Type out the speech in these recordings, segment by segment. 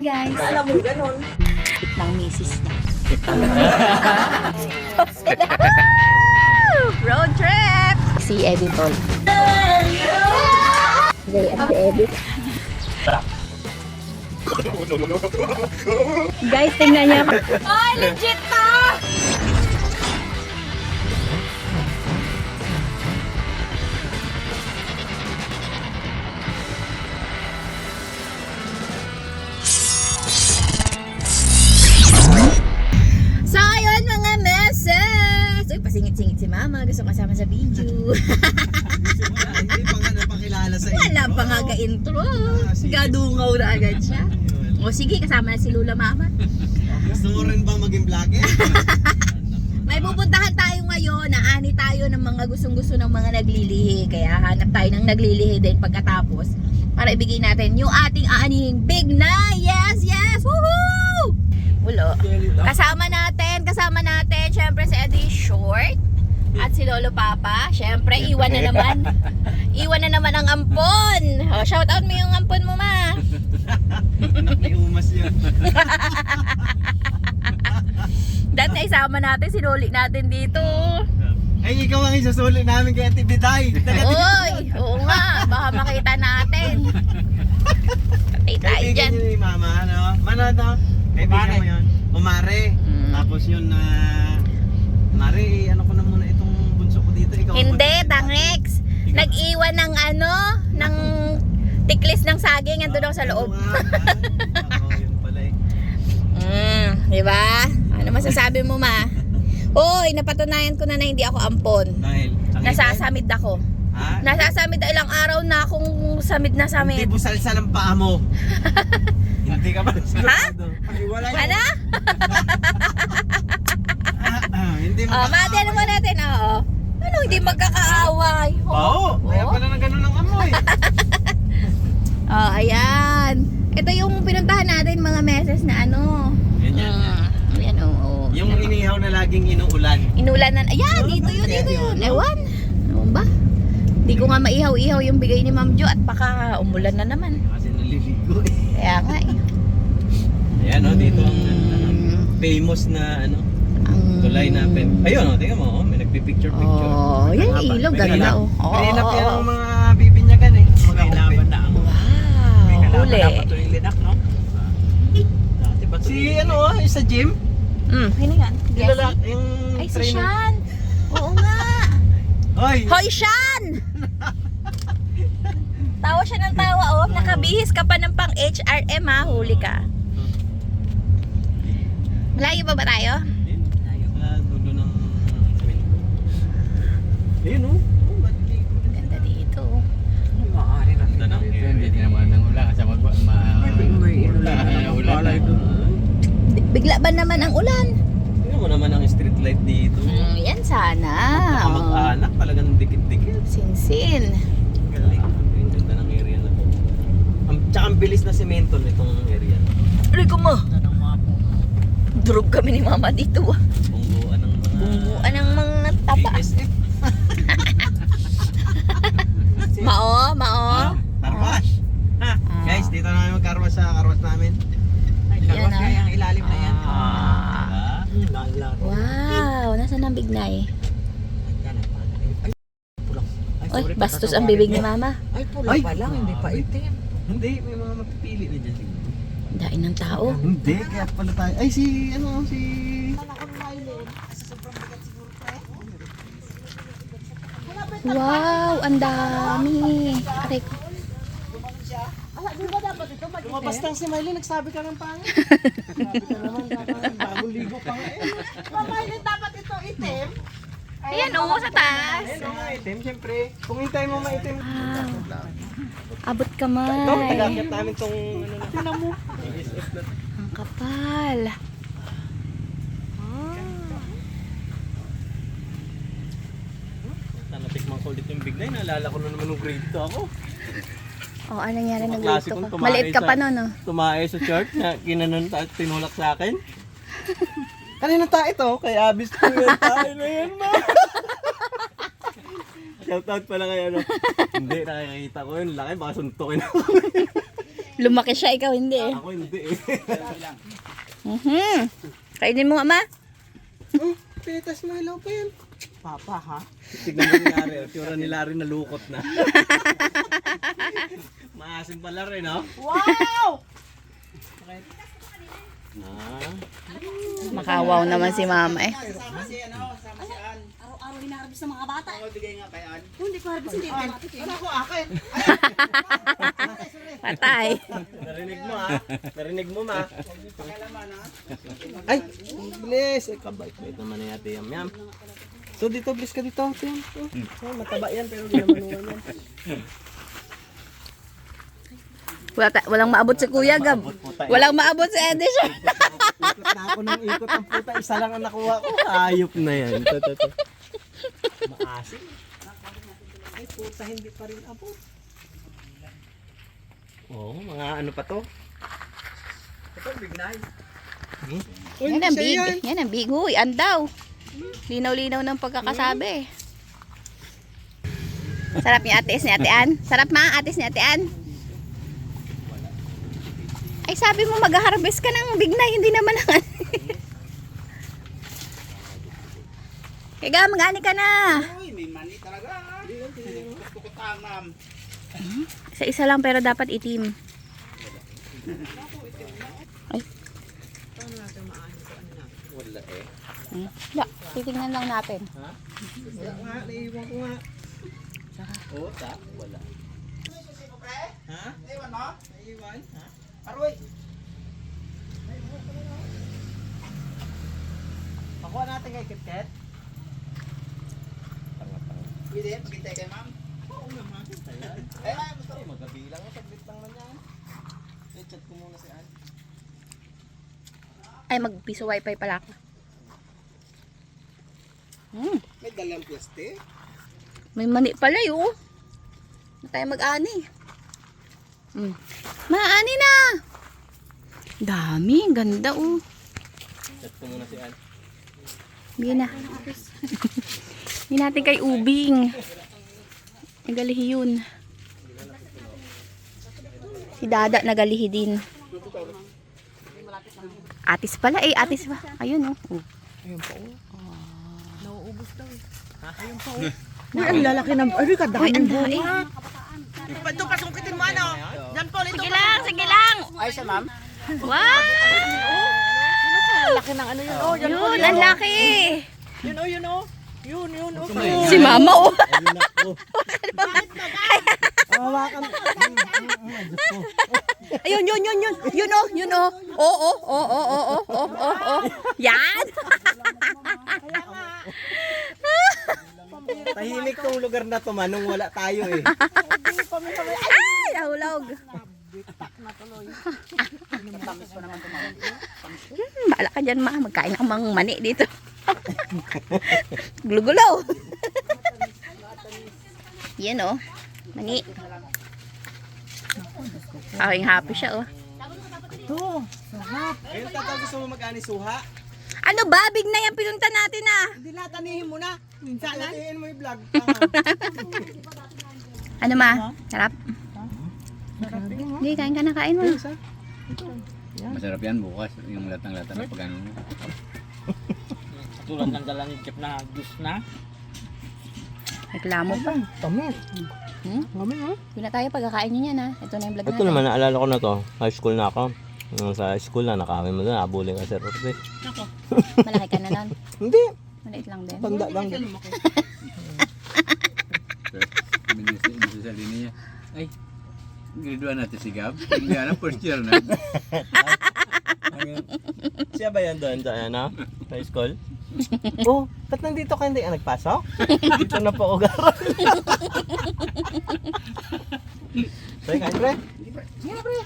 guys. Alam mo, ganun. Ng misis niya. Road trip! Si Edit all. Si Edit. Guys, tingnan niya. Ay, legit to! So, ayun mga meses! Uy, pasingit-singit si mama. Gusto kasama sa video. Hindi pa nga napakilala sa intro. Wala pa nga ka-intro. Gadungaw na agad siya. O sige, kasama na si Lula Mama. Gusto mo rin ba maging vlogger? May pupuntahan tayo ngayon. Naani tayo ng mga gustong-gusto ng mga naglilihi. Kaya hanap tayo ng naglilihi din pagkatapos. Para ibigay natin yung ating aanihing big na. Yes, yes! Woohoo! Ulo. Kasama natin, syempre si Eddie Short. At si Lolo Papa. Syempre, iwan na naman. Iwan na naman ang ampon. O, shout out mo yung ampon mo, ma. Iumas yun. Dahil na isama natin, sinuli natin dito. Ay, ikaw ang isusuli namin kay Ate Biday. Uy, oo nga, baka makita natin. Patay tayo Kaibigan dyan. yun ni Mama, ano? Manado? Kaibigan mo yun? Umare. Tapos yun na... Mare, ano ko na muna itong bunso ko dito. Ikaw Hindi, Tangex. Nag-iwan ng ano, ng tiklis ng saging, ando daw sa loob. Oo, yun pala eh. Di ba? Ano masasabi mo, ma? Uy, napatunayan ko na hindi ako ampon. Dahil? Nasasamid ako. Ha? Nasasamid ilang araw na akong samid na Hindi samid. busalsa ng paa mo. Hindi ka ba sigurado? Wala yun. Ano? Hindi mo Oh, mati mo natin, oo. Ano, hindi magkakaaway. Oo, kaya pala na ganun ang amoy. Oh, ayan. Ito yung pinuntahan natin mga meses na ano. Yan. Ayan, oo. Yung inihaw na laging inuulan. Inulan na. Ayan, dito yun. Ewan. Ano ba? Hindi ko nga maihaw-ihaw yung bigay ni Ma'am Jo at baka umulan na naman. Kasi naliligo eh. Kaya nga eh. Ayan o, dito ang famous na ano, tulay na ayun o, tingnan mo, may nagpipicture-picture. Oh, yan yung ilog, ganda oh. Kailap yan ang mga bibinyagan eh. May laban na ang Wow, huli. yung linak, no? Si ano sa gym? Sino yan? Yung Ay, si trainer. Shan. Oo nga. Hoy! Hoy, Shan! Tawa siya ng tawa oh. Nakabihis ka pa ng pang HRM ha. Huli ka. Malayo pa ba tayo? Dulo ng semento. Ayun o. Ganda dito. Maaari na. Ganda ng Hindi naman ang ulan kasi May inulan. Bigla ba naman ang ulan? Tingnan mo naman ang street light dito. Yan sana. Kamag-anak, talagang dikit-dikit. Sinsin. Galing. Ang ganda ng area na to. Tsaka ang bilis na semento nitong area. Aray ko mo. Drog kami ni mama dito ah. Bungguan ng mga... Bumuan ng mga tapa. BSF. Mao. Karwash. Ha? Guys, dito na namin mag-karwash sa karwash namin. Yan ah. Ang ilalim na yan. Lala. Wow, nasaan ang bignay? Ay, Oy, sorry, bastos ang bibig ni mama. Ay, pula Ay! pa lang, hindi pa itim. Hindi, may mga mapipili na dyan siguro. Dain ng tao. Hindi, kaya pala tayo. Ay, si Wow, ang dami. Aray ko. Lumabas lang si Miley, nagsabi ka ng pangit. Sabi ka naman, bagong ligo pa nga eh. Mamailin dapat ito itim. Ayan oh, sa taas. Ayun, maitim, syempre. Kung hintay mo maitim. Wow. Abot Ito, kamay. nagakit namin tong ano na. Ang kapal. Natikman ko ulit yung bignay. Naalala ko na naman nung grade 2 ako. Oh, anong nangyari ng Klase luto kong ko? tumae Maliit ka sa- pa nun, oh. Tumae sa church na kinanon at tinulak sa akin. Kanina tayo ito? Kay Abis ko yun tayo na yun, ma. Shout out pala kay ano. Hindi, nakikita ko yun. Laki, baka suntukin ako. Lumaki siya, ikaw hindi eh. Ako hindi eh. Kainin mo nga, ma. Pitas na ilaw pa yan. Papa ha? Tignan mo ni Larry. Tura ni Larry nalukot na. Maasim pala rin, no? Wow! Ah. Makawaw naman si mama eh. Sama si ano? Sama si An. Araw-araw hinarabis ng mga bata. Ako bigay nga kay An. Hindi ko harabis, hindi automatic eh. Ano ko akin? Patay. Narinig mo ha? Narinig mo ma? Ay! Bilis! Eh, kabait-bait naman na yate yam yam. So dito, bilis ka dito. Tim. Oh, mataba yan pero di naman naman yan. Walang maabot si Kuya Gab. Walang maabot si Eddie siya. Ikot na ako ng ikot ang puta. Isa lang ang nakuha ko. Ayop na yan. Ito. Maasim. Ay puta, hindi pa rin abot. Oo, mga ano pa to? Ito, bignay. Yan ang big. Yan ang big. Huy, andaw. Linaw-linaw ng pagkakasabi. Sarap yung atis ni Ate Ann. Sarap ma, atis ni Ate Ann. Ay sabi mo mag-harvest ka ng bignay, hindi naman ang Kaya mag-ani ka na. Uy, may mani talaga. Gusto ko tamam. Isa-isa lang pero dapat itim. Ay. Wala eh. Wala, titingnan lang natin. Wala nga, naiiwan ko nga. Oo, wala. Ha? Iwan mo? Naiiwan? Ha? Aroy. Pakuha natin kay KitKat. Pwede, maghintay kay ma'am. Oo naman. Ayan. Eh, gusto ko. Magabilang nga, saglit lang na yan. I-chat ko muna si Ann. Ay, mag-piso wifi pala ako. May dalang plastic. May mani pala yun. Na tayo mag-ani. Maani na! Dami, ganda oh. Chat ko muna si Ann. Bigyan na. Hindi natin kay Ubing. Nagalihi yun. Si Dada nagalihi din. Atis pala eh, atis pa. Ayun oh. Ayun pa oh. Nauubos daw eh. Ayun pa oh. Uy, ang lalaki ng... Ay, kadaming bunga. Ito, pasungkitin mo ano? Diyan po, ito. Sige lang, sige lang. Ay, sa ma'am. Wow! Ang laki ng ano yun, oh. Yan po, Yun, ang laki. Yun, oh, yun, oh. Yun, oh. Si Mama oh. Ayun ako. Hawakan. Ayun, yun. Yun oh, yun oh. Oh. Yan. Tahimik tong lugar na to man nung wala tayo eh. Ay, nahulog. Baala ka dyan, ma. Magkain ang mga mani dito. Gulugulaw. Yan oh. Mani. Aking happy siya oh. Ito. Ayun tatawag gusto mo mag-ani suha? Ano ba? Big na yan pinunta natin ah. Hindi na, tanihin mo na. Minsan lang. Hatiin mo yung vlog. Ano ma? Sarap? Hindi, kain ka na, kain mo. Masarap yan bukas, yung latang-lata na pag ano. Tulad ng dala ni Jeff na juice na. Reklamo pa. Tamis. Ngamin, oh. Yun na tayo pagkakain nyo yan ha. Ito na yung vlog Ito natin. naman, naalala ko na to. High school na ako. Nung sa school na, nakawin mo na, abuling ka sa Rosbe. Malaki ka na nun. Hindi. Maliit lang din. Tanda lang din. Minsan sa linya niya, ay, grade 1 natin si Gab. Hindi na, first year na. Siya ba yan doon sa ano? High school? Oh, ba't nandito ka hindi ka nagpasok? Dito na po ako garo. Pre, kain pre. Sige na, pre.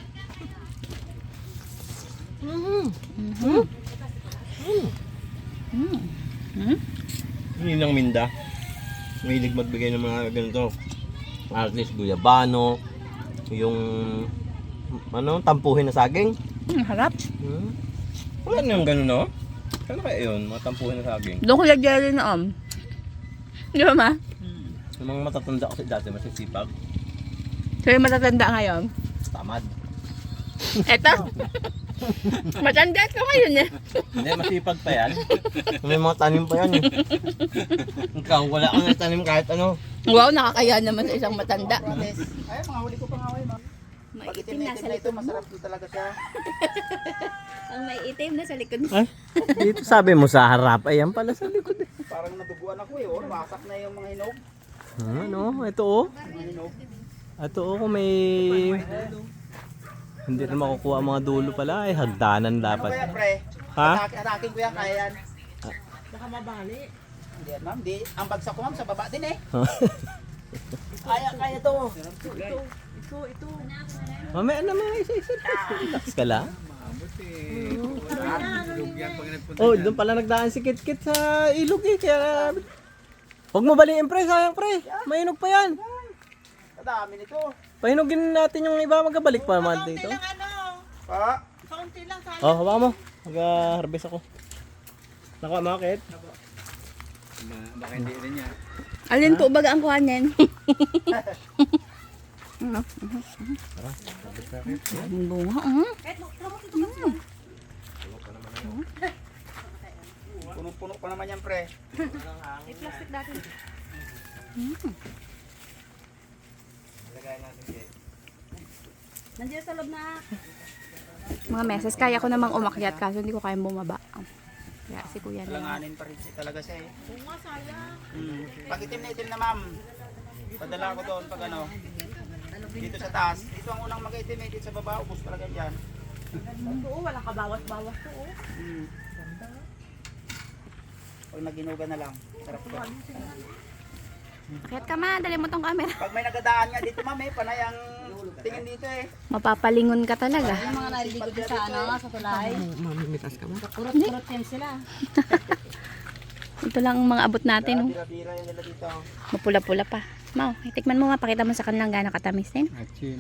Hindi lang minda. Mahilig magbigay ng mga ganito. At least guyabano. Yung ano, tampuhin na saging. Harap. Wala na yung gano'n, no? Kano kaya yun? Mga tampuhin na saging. Doon ko lagyan rin na Di ba ma? Yung mga matatanda kasi dati masisipag. So yung matatanda ngayon. Tamad. Eto. Matanda ka ngayon eh. Hindi, masipag pa yan. May mga tanim pa yan eh. Ikaw, wala kang tanim kahit ano. Wow, nakakaya naman sa isang matanda. Ay, mga huli ko pa nga ma'am. Pag itim na itim na ito, masarap din talaga siya. Ang may itim na sa likod. Ay, dito sabi mo sa harap. Ayan pala sa likod eh. Parang naduguan ako eh, oh. Wasak na yung mga hinog. Ano, ito oh. Mga hinog. Ito oh, kung may... Hindi na makukuha ang mga dulo pala. Ay, hagdanan Ano dapat. kaya, pre? Ha? Atakin ko yan, kaya yan. Baka mabali. Hindi yan, ma'am. Di, ang bagsak ko, ma'am, sa baba din eh. Kaya to. Ito. Mamaya na mga isa-isa. Relax ka lang. Maabot eh. Tulog yan pag nagpunta Oh, dyan. doon pala nagdaan si Kit-Kit sa ilog eh. Kaya... Huwag mo baliin pre, sayang pre. Mainog pa yan. Kadami nito. Pahinugin natin yung iba, magkabalik pa naman dito. Pa? Oh, hawakan mo. Mag-harvest ako. Nakuha mo, Kit? Baka hindi rin yan. Alin po baga ang kuhanin? Ang bunga. Puno-puno pa naman yan, pre. Nandiyan sa loob na. Mga meses, kaya ko namang umakyat kaso hindi ko kayang bumaba. Kaya si kuya na. Langanin pa rin siya talaga siya eh. Bunga, sayang. Pag itim na itim na, ma'am. Padala ko doon pag ano. Dito sa taas. Dito ang unang mag-itim eh. Dito sa baba, ubos talaga dyan. Oo, walang kabawas-bawas to. Pag naginugan na lang. Sarap ko. Akyat ka ma, dali mo tong camera. Pag may nagadaan nga dito, ma'am eh. Panay ang tingin dito eh. Mapapalingon ka talaga. Yung mga naliligo din sa ano, sa tulay. Mamimitas ka mo? Kurot-kurot yan sila. Ito lang ang mga abot natin. Oh. Bira-bira yan nila dito. Mapula-pula pa. Mau, itikman mo nga, pakita mo sa kanilang gano'ng katamis din. Achin.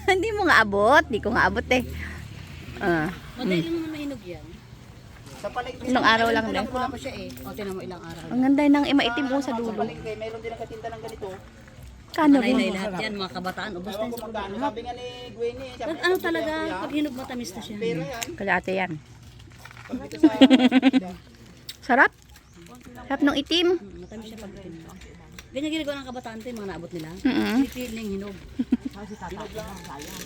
Hindi mo nga abot. Hindi ko nga abot eh. Madali naman mahinog yan. Sa paligid. Ilang araw lang din. Wala pa siya eh. O, tinan mo ilang araw. Ang ganda ng imaitim mo sa Sa dulo. paligid, mayroon din ang katinda ng ganito. Kano Anay mo? lahat yan, mga kabataan. Ubus na Ewan yun ko sa magkano. dulo. Sabi nga ni Gwen eh. sabi Ano niya, talaga, kuya, pag hinog matamis na siya. Pero yan. Kalate yan. Pag dito sa... Sarap. Sarap ng itim. Matamis siya pag hinog. Ganyan ginagawa ng kabataan ito, yung mga naabot nila. Pipil na yung hinog.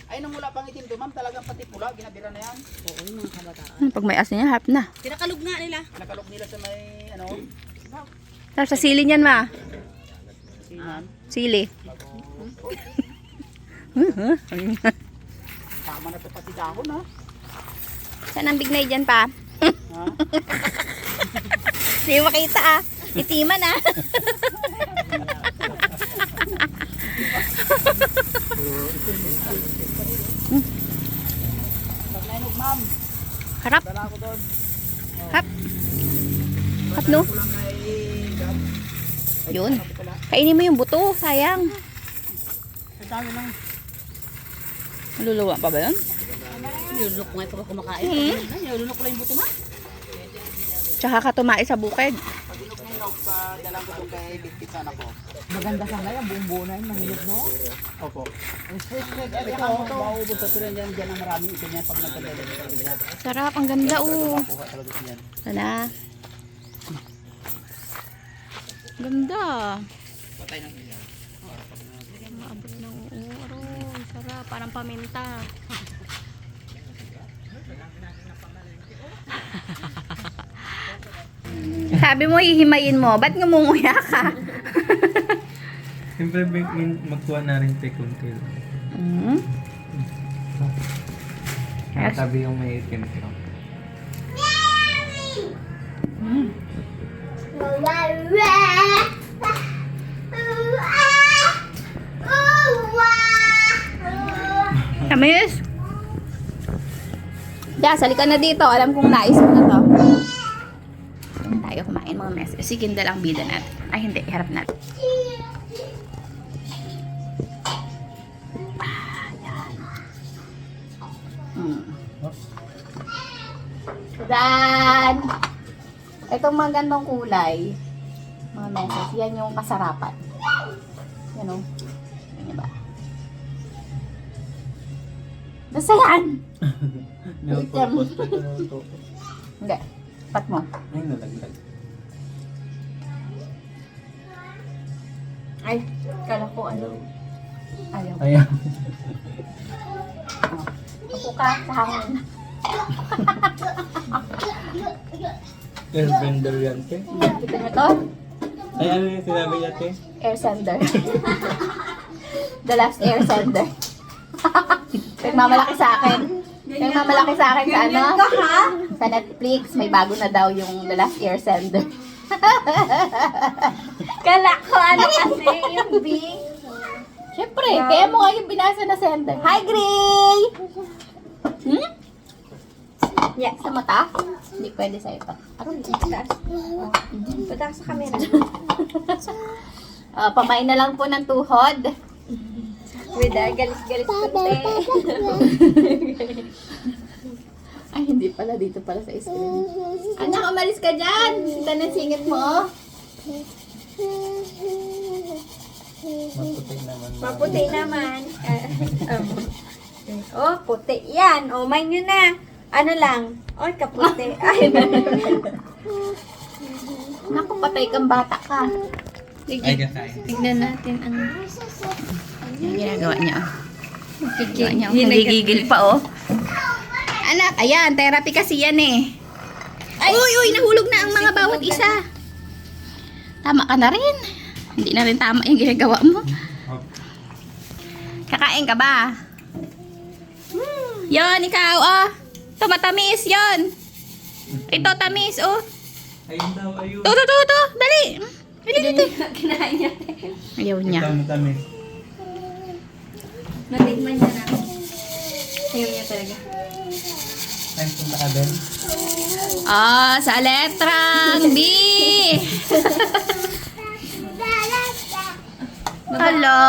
Ay, nung wala pang itim to, ma'am, talagang pati pula, ginabira na yan. Oo, yung mga kabataan. Pag may asin niya, harap na. Pinakalog nga nila. Nakalok nila sa may, ano, Sarap sa sili niyan ma. sinan. Sili. Tama na to pati dahon, ha? Saan ang bignay dyan pa? Ha? Hindi makita ah. Itiman ah. Pag nainog, ma'am, Harap. dala ko doon. Hap. Hap no? Kulang kay Gab. Yun. Kainin mo yung buto. Sayang. Ang dami lang. Luluwa pa ba yun? Nilulunok ko nga ito pag kumakain. Nilulunok ko lang yung buto ma. Tsaka ka tumae sa bukid. Pag inog na inog, dala ko doon kay Bitbit sana ko. Maganda sana yan, buong buo na yun, mahilog, no? Opo. Ang fresh na Ito, maubos sa tuloy yan, dyan ang maraming itim yan pag nagkandala. Sarap. Ang ganda oh. Kuha talaga yan. Sana. Ganda. Patay ng ilaw. Maabot ng uuro. Sarap. Parang paminta. Sabi mo, hihimayin mo. Ba't ngumunguya ka? Siyempre, magkuha na rin tayo kunti lang. Hmm? Tabi yung may itim ko. Kamis? Jazz, halika na dito. Alam kong nais mo na to. Saan tayo kumain mga mes? Si Kindle ang bida natin. Ay, hindi. Harap natin. Yan. Dan! Itong magandang kulay. Mga meses. Yan yung kasarapan. Yan o. Yan ba? Basta yan! Hindi. Pat mo. Ay, nalaglag. Ay, kala ko ano. Ayaw. Ayan. Upo ka sa hangin. Airbender yan, te. Kita niyo to? Ay, ano yung sinabi niya, te? Air sender. The last air sender. Nagmamalaki sa akin. Nagmamalaki sa akin sa ano? Sa Netflix. May bago na daw yung The Last Air Sender. Kala ko ano kasi yung big. Siyempre, kaya mo nga yung binasa na sender. Hi, Gray! Hmm? Yeah, sa mata? Hindi pwede sa ito. Aron, pataas. Pataas sa camera. Pamain na lang po ng tuhod. With galis-galis konti. Ay, hindi pala. Dito pala sa screen. Anak, umalis ka dyan! Sita ng singit mo, oh. Maputi naman. Maputi naman. Oh, puti yan. Oh, main nyo na. Ano lang? Oh, kaputi. Ay, Naku, patay kang bata ka. Ay, kakain. Tignan natin ang ginagawa niya. Ginagawa niya. Nagigigil pa, oh. Anak, ayan, therapy kasi yan eh. Uy, nahulog na ang mga bawat isa. Tama ka na rin. Hindi na rin tama yung ginagawa mo. Kakain ka ba? Yon, ikaw, oh. Ito, matamis, yon. Ito, tamis, oh. Ayun daw, ayun. To. Dali. Dali dito. kinain niya. Ayaw niya. Ito, matamis. Natigman niya na. Ayaw niya talaga. Ay, punta ka din. Sa letrang B. Hello.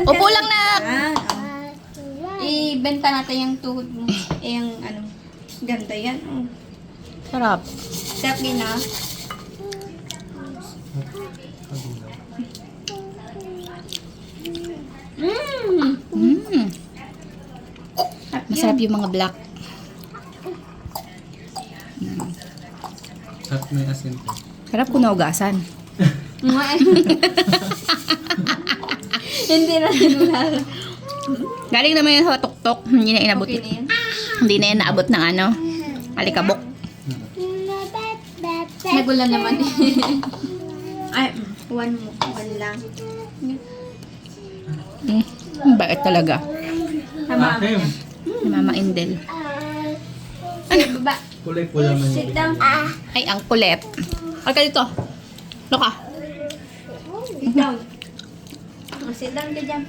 Upo lang na. Ibenta natin yung tuhod mo. Yung ano. Ganda yan. Oh. Sarap. Sarap din ah. Masarap yung mga black. At may asin to. Sarap kung naugasan. Hindi na sigurado. Galing naman yun sa tuktok. Hindi na inabot. Okay na yan. Hindi na yan naabot ng ano. Alikabok. Nagulan naman. Ay, one lang. Bakit talaga? Tama. Akim. Mama Indel. Baba. Kulay pula man Sit yung down. Ay, ang kulit. Halika dito. Ano ka? Sit down. Sit down ka dyan.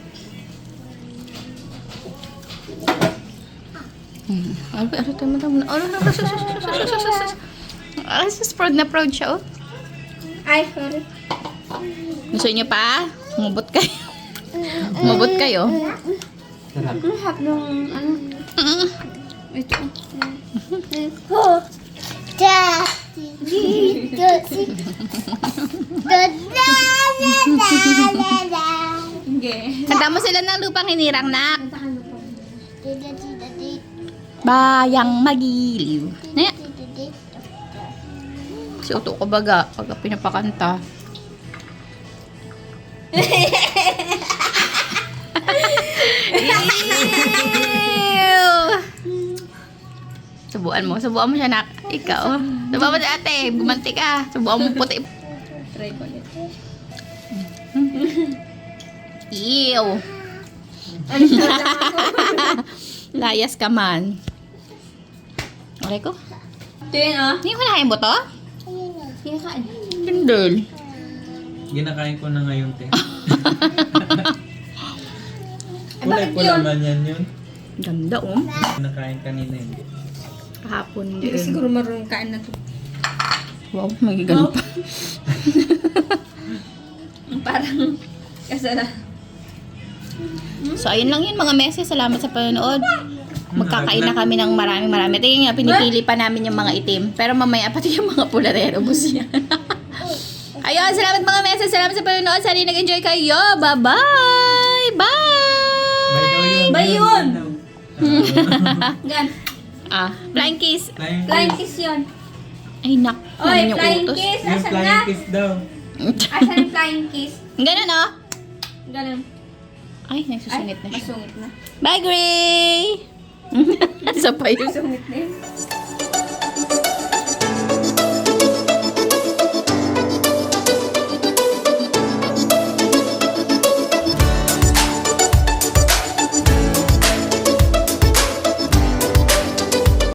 Proud na proud siya, oh. Ay, sorry. Gusto niyo pa? Umabot kayo. Umabot kayo. sarap. Ang hap nung ano. Ito. Kanta mo sila ng lupang hinirang, nak. Bayang magiliw. Naya. Si Uto ko baga, pagka pinapakanta. Ew! Subuan mo siya, nak. Ikaw. Subuan mo si ate, bumanti ka. Subuan mo puti. Try ko ulit. Ew! Layas ka man. Okay ko? Ito yun ah. Hindi mo nakain mo to? Kinakain. Kindle. Ginakain ko na ngayon, te. Ay, Kulay bakit pula yun? man yan yun. Ganda, oh. Nakain kanina hindi. Kahapon Hindi din. siguro marunong kain na to. Wow, magigano pa. Parang kasala. So, ayun lang yun mga meses. Salamat sa panonood. Magkakain na kami ng marami. Tingnan nga, pinipili pa namin yung mga itim. Pero mamaya pati yung mga pula rin. Ubus yan. Ayun, salamat mga mesa. Salamat sa panonood. Sana nag-enjoy kayo. Bye-bye! Bye! Bye yun! Gan. Flying kiss. Flying kiss yun. Ay, nak. Oy, flying kiss. Yung flying kiss daw. Asan yung flying kiss? Ganun, oh. Ganun. Ay, nagsusungit na siya. Masungit na. Bye, Gray! Isa pa yun. Sungit na yun.